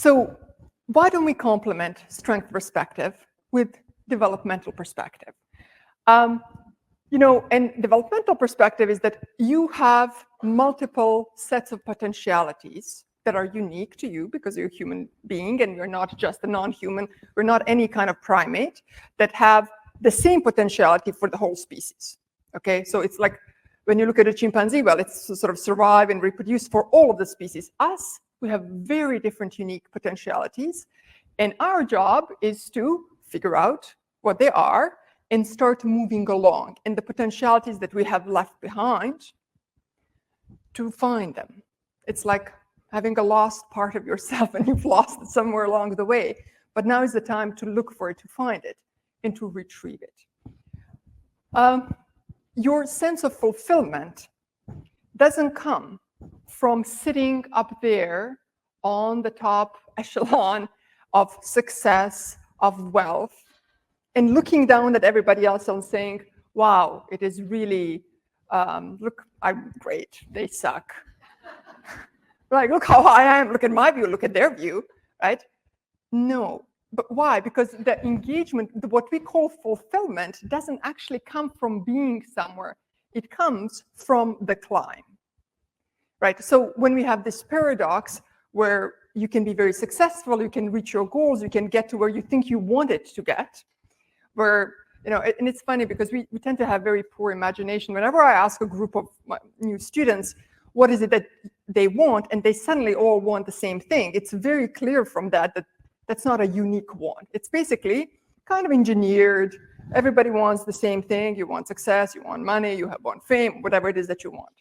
So why don't we complement strength perspective with developmental perspective? And developmental perspective is that you have multiple sets of potentialities that are unique to you because you're a human being and you're not just a non-human, we're not any kind of primate, that have the same potentiality for the whole species. Okay, so it's like when you look at a chimpanzee, well, it's to sort of survive and reproduce for all of the species. Us, we have very different unique potentialities, and our job is to figure out what they are and start moving along, and the potentialities that we have left behind, to find them. It's like having a lost part of yourself and you've lost it somewhere along the way, but now is the time to look for it, to find it, and to retrieve it. Your sense of fulfillment doesn't come from sitting up there on the top echelon of success, of wealth, and looking down at everybody else and saying, wow, it is really, look, I'm great, they suck. Like, look how I am, look at my view, look at their view, right? No, but why? Because the engagement, what we call fulfillment, doesn't actually come from being somewhere. It comes from the climb, right? So when we have this paradox where you can be very successful, you can reach your goals, you can get to where you think you want it to get, where, and it's funny because we tend to have very poor imagination. Whenever I ask a group of new students, what is it that they want, and they suddenly all want the same thing, it's very clear from that that's not a unique want. It's basically kind of engineered. Everybody wants the same thing. You want success, you want money, you want fame, whatever it is that you want.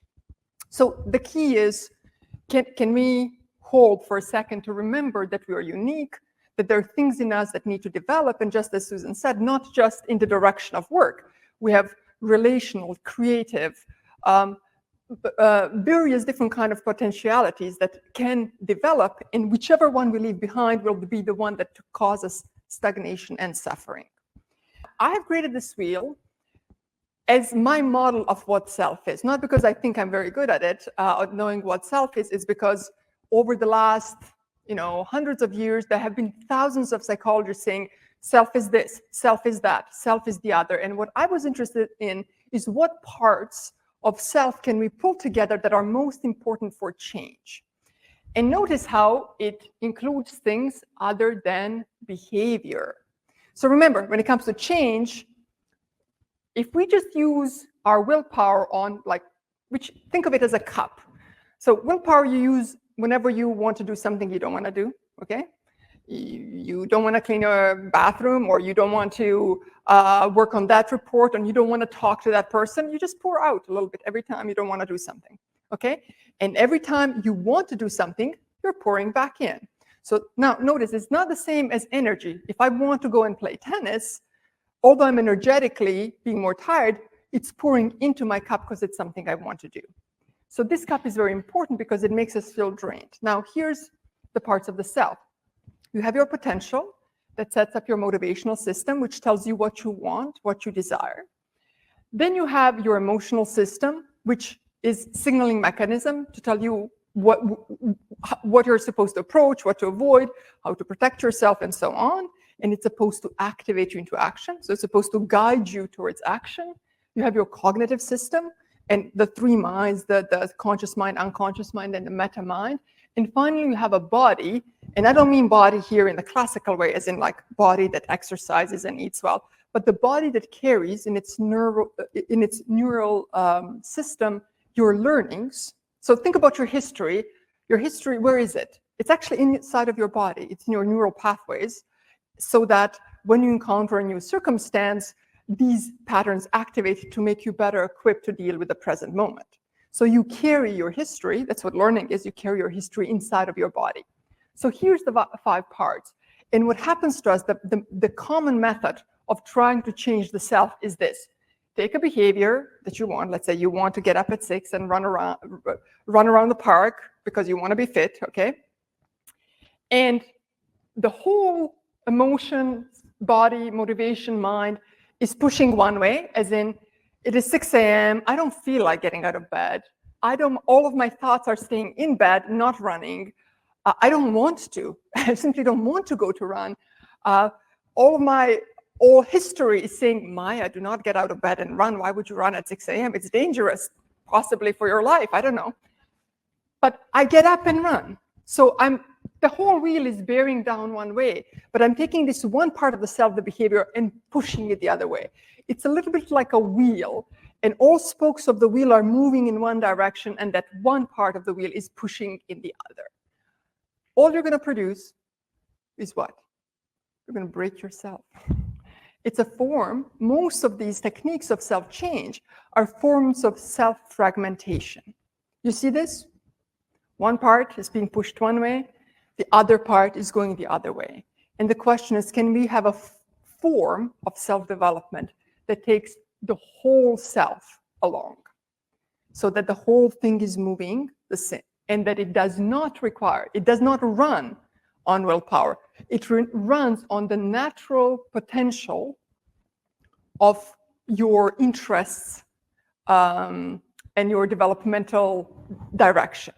So the key is, can we hold for a second to remember that we are unique, that there are things in us that need to develop, and just as Susan said, not just in the direction of work. We have relational, creative, various different kind of potentialities that can develop, and whichever one we leave behind will be the one that causes stagnation and suffering. I have created this wheel as my model of what self is, not because I think I'm very good at it, knowing what self is because over the last hundreds of years, there have been thousands of psychologists saying self is this, self is that, self is the other. And what I was interested in is what parts of self can we pull together that are most important for change. And notice how it includes things other than behavior. So remember, when it comes to change, if we just use our willpower on, think of it as a cup. So willpower you use whenever you want to do something you don't want to do, okay? You don't want to clean your bathroom, or you don't want to work on that report, and you don't want to talk to that person. You just pour out a little bit every time you don't want to do something, okay? And every time you want to do something, you're pouring back in. So now notice, it's not the same as energy. If I want to go and play tennis, although I'm energetically being more tired, it's pouring into my cup because it's something I want to do. So this cup is very important because it makes us feel drained. Now here's the parts of the self. You have your potential that sets up your motivational system, which tells you what you want, what you desire. Then you have your emotional system, which is signaling mechanism to tell you what you're supposed to approach, what to avoid, how to protect yourself, and so on. And it's supposed to activate you into action. So it's supposed to guide you towards action. You have your cognitive system and the three minds, the conscious mind, unconscious mind, and the meta mind. And finally, you have a body. And I don't mean body here in the classical way, as in like body that exercises and eats well, but the body that carries in its neural system your learnings. So think about your history. Your history, where is it? It's actually inside of your body. It's in your neural pathways, so that when you encounter a new circumstance, these patterns activate to make you better equipped to deal with the present moment. So you carry your history. That's what learning is. You carry your history inside of your body. So here's the 5 parts. And what happens to us, the common method of trying to change the self is this. Take a behavior that you want. Let's say you want to get up at 6 and run around the park because you want to be fit, okay? And the whole emotion, body, motivation, mind is pushing one way, as in, it is 6 a.m. I don't feel like getting out of bed. All of my thoughts are staying in bed, not running. I don't want to. I simply don't want to go to run. All history is saying, Maja, do not get out of bed and run. Why would you run at 6 a.m.? It's dangerous, possibly for your life. I don't know. But I get up and run. So the whole wheel is bearing down one way, but I'm taking this one part of the self, the behavior, and pushing it the other way. It's a little bit like a wheel, and all spokes of the wheel are moving in one direction, and that one part of the wheel is pushing in the other. All you're going to produce is what? You're going to break yourself. It's a form. Most of these techniques of self-change are forms of self-fragmentation. You see this? One part is being pushed one way, the other part is going the other way. And the question is, can we have a form of self-development that takes the whole self along so that the whole thing is moving the same, and that it does not run on willpower. It runs on the natural potential of your interests and your developmental direction.